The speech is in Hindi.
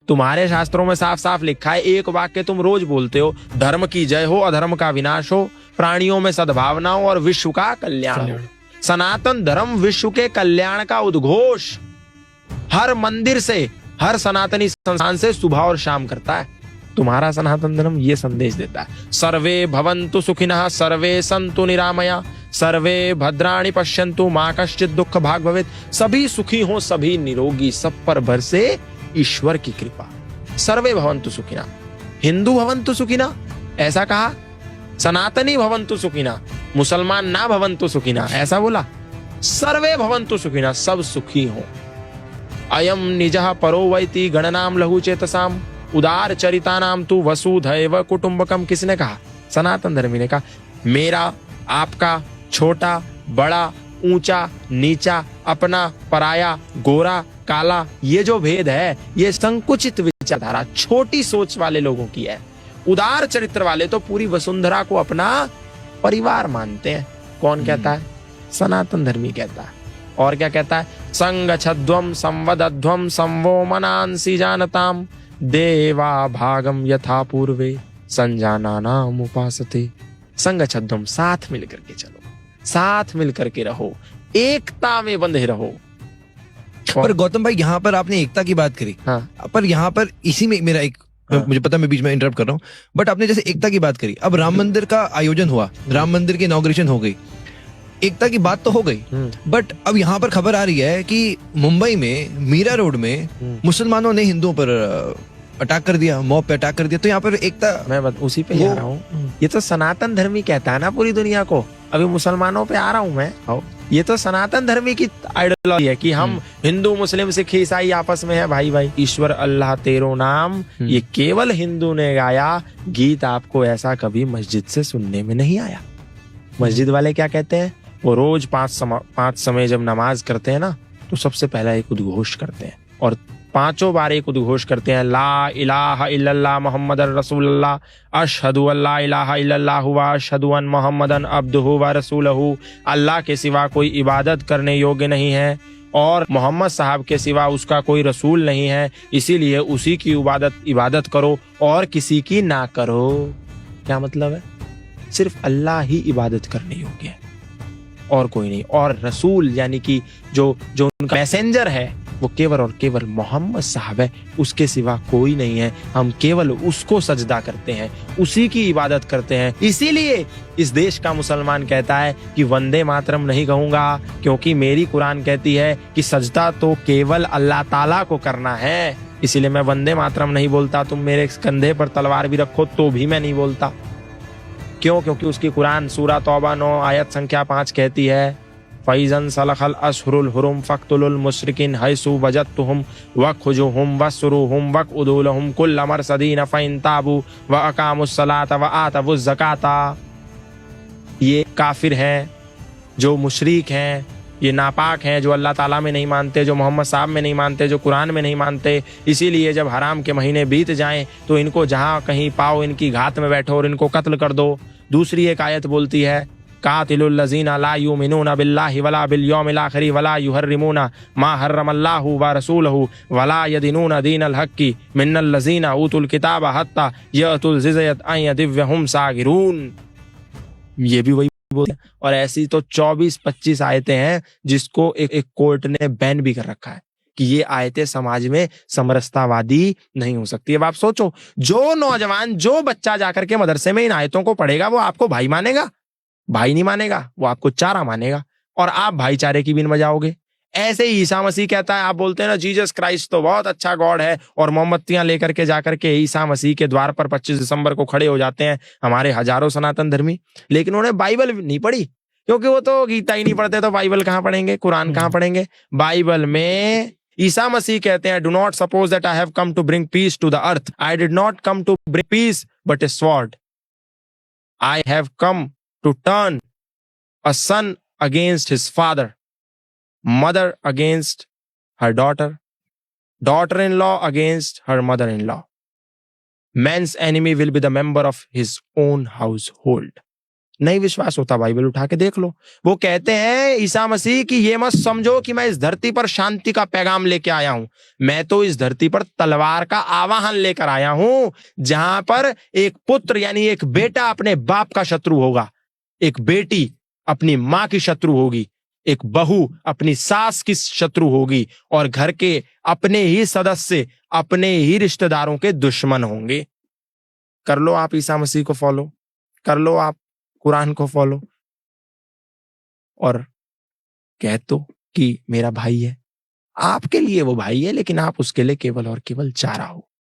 तुम्हारे शास्त्रों में साफ साफ लिखा है, एक वाक्य तुम रोज बोलते हो, धर्म की जय हो, अधर्म का विनाश हो, प्राणियों में सद्भावना हो और विश्व का कल्याण हो। सनातन धर्म विश्व के कल्याण का उद्घोष हर मंदिर से, हर सनातनी संस्थान से सुबह और शाम करता है। तुम्हारा सनातन धर्म ये संदेश देता है, सर्वे भवन्तु सुखिनः, सर्वे सन्तु निरामया, सर्वे भद्राणि पश्यन्तु, मा कश्चित् दुःख भाग् भवेत्। सभी सुखी हो, सभी निरोगी, सब पर बरसे ईश्वर की कृपा। सर्वे भवन्तु सुखिनः, हिंदू भवन्तु सुखिनः ऐसा कहा, सनातनी भवन्तु सुखिनः, मुसलमान ना भवन्तु सुखिनः ऐसा बोला, सर्वे भवन्तु सुखिनः, सब सुखी हो। अयम निजः परो वैति गणनाम लघु चेतसाम, उदार चरिता नाम तू वसुधैव कुटुंबकम। किसने कहा? सनातन धर्मी ने कहा। मेरा, आपका, छोटा, बड़ा, ऊंचा, नीचा, अपना, पराया, गोरा, काला, ये जो भेद है ये संकुचित विचारधारा, छोटी सोच वाले लोगों की है। उदार चरित्र वाले तो पूरी वसुंधरा को अपना परिवार मानते हैं। कौन कहता है? सनातन धर्मी कहता है। और क्या कहता है? संगच्छध्वम संवदध्वम संवो मनांसि जानताम, देवा भागम यथा पूर्वे संजानानाम उपासते। संगच्छध्वम, साथ मिलकर के चलो, साथ मिलकर के रहो, एकता में बंधे रहो। पर गौतम भाई, यहाँ पर आपने एकता की बात करी, हाँ, पर यहाँ पर इसी में मेरा एक, हाँ, मुझे पता मैं बीच में इंटरप्ट कर रहा हूँ, बट आपने जैसे एकता की बात करी, अब राम मंदिर का आयोजन हुआ, राम मंदिर की इनॉग्रेशन हो गई, एकता की बात तो हो गई, बट अब यहाँ पर खबर आ रही है कि मुंबई में मीरा रोड में मुसलमानों ने हिंदुओं पर अटैक कर दिया, मॉब पे अटैक कर दिया। तो यहाँ पर एकता, मैं उसी पे आ रहा हूँ। ये तो सनातन धर्मी कहता है ना पूरी दुनिया को, अभी मुसलमानों पे आ रहा हूँ मैं। ये तो सनातन धर्मी की आइडियोलॉजी है कि हम हिंदू, मुस्लिम, सिख, ईसाई आपस में है भाई भाई। ईश्वर अल्लाह तेरो नाम, ये केवल हिंदू ने गाया गीत, आपको ऐसा कभी मस्जिद से सुनने में नहीं आया। मस्जिद वाले क्या कहते हैं? वो रोज पांच समय जब नमाज करते हैं ना, तो सबसे पहला एक उद्घोष करते हैं और पांचों बार एक उद्घोष करते हैं, ला इलाहा इल्लल्लाह मुहम्मदुर रसूलुल्लाह, अशहदु अल्ला इलाहा इल्लल्लाह व अशहदु अन मुहम्मदन अब्दुहु व रसूलुहु। अल्लाह के सिवा कोई इबादत करने योग्य नहीं है और मोहम्मद साहब के सिवा उसका कोई रसूल नहीं है, इसीलिए उसी की इबादत करो और किसी की ना करो। क्या मतलब है? सिर्फ अल्लाह ही इबादत करने योग्य है और कोई नहीं। और रसूल यानी कि जो उनका मैसेंजर है वो केवल और केवल मोहम्मद साहब है, उसके सिवा कोई नहीं है। हम केवल उसको सजदा करते हैं, उसी की इबादत करते हैं। इसीलिए इस देश का मुसलमान कहता है कि वंदे मातरम नहीं कहूंगा, क्योंकि मेरी कुरान कहती है कि सजदा तो केवल अल्लाह ताला को करना है। इसीलिए मैं वंदे मातरम नहीं बोलता। तुम मेरे कंधे पर तलवार भी रखो तो भी मैं नहीं बोलता। क्यों? क्योंकि उसकी कुरान सूरा तौबा 9 आयत संख्या 5 कहती है, फैज़न सलखल अशहुरुल हुरुम फक्तुलुल मुशरिकिन हैसु वजदतुहुम वखुजुहुम वसरुहुम वक़उदुलहुम कुल्ल मरसदीन फ़इन ताबू व अक़ामुस सलाता व आतवुज़ ज़काता। ये काफिर हैं, जो मुशरिक हैं, ये नापाक हैं, जो अल्लाह ताला में नहीं मानते, जो मोहम्मद साहब में नहीं मानते, जो कुरान में नहीं मानते। इसीलिए जब हराम के महीने बीत जाएं तो इनको जहां कहीं पाओ इनकी घात में बैठो और इनको कत्ल कर दो। दूसरी एक आयत बोलती है, कातिलुल लज़ीना ला युमिनूना बिल्लाहि वला बिल यौमिल आखिर वला युहर्रिमूना मा हर्रमल्लाहु व रसूलहु वला यदीनूना दीनल हक्की मिनल लज़ीना ऊतुल किताब हत्ता यअतुल ज़िज़यत अन यदिव्यहुम सागिरून। ये भी वही बोलते हैं। और ऐसी तो 24-25 आयतें हैं जिसको एक कोर्ट ने बैन भी कर रखा है कि ये आयतें समाज में समरसतावादी नहीं हो सकती। अब आप सोचो, जो नौजवान, जो बच्चा जाकर के मदरसे में इन आयतों को पढ़ेगा वो आपको भाई मानेगा? भाई नहीं मानेगा, वो आपको चारा मानेगा और आप भाईचारे की बिन बजाओगे। ऐसे ही ईसा मसीह कहता है, आप बोलते हैं ना जीसस क्राइस्ट तो बहुत अच्छा गॉड है, और मोमबत्तियां लेकर के जाकर के ईसा मसीह के द्वार पर 25 दिसंबर को खड़े हो जाते हैं हमारे हजारों सनातन धर्मी। लेकिन उन्होंने बाइबल नहीं पढ़ी, क्योंकि वो तो गीता ही नहीं पढ़ते, तो बाइबल कहाँ पढ़ेंगे, कुरान कहाँ पढ़ेंगे। बाइबल में ईसा मसीह कहते हैं, do not suppose that I have come to bring peace to the earth, I did not come to bring peace but a sword, I have come to turn a son against his father, mother against her daughter, daughter-in-law against her mother-in-law. Man's enemy will be the member of his own household. नहीं विश्वास होता बाइबल उठा के देख लो। वो कहते हैं ईसा मसीह कि ये मत समझो कि मैं इस धरती पर शांति का पैगाम लेके आया हूं, मैं तो इस धरती पर तलवार का आवाहन लेकर आया हूं, जहां पर एक पुत्र यानी एक बेटा अपने बाप का शत्रु होगा, एक बेटी अपनी मां की शत्रु होगी, एक बहू अपनी सास की शत्रु होगी, और घर के अपने ही सदस्य अपने ही रिश्तेदारों के दुश्मन होंगे। कर लो आप ईसा मसीह को फॉलो, कर लो आप कुरान को फॉलो, और कह तो कि मेरा भाई है, आपके लिए वो भाई है, लेकिन आप उसके लिए केवल और केवल चारा हो।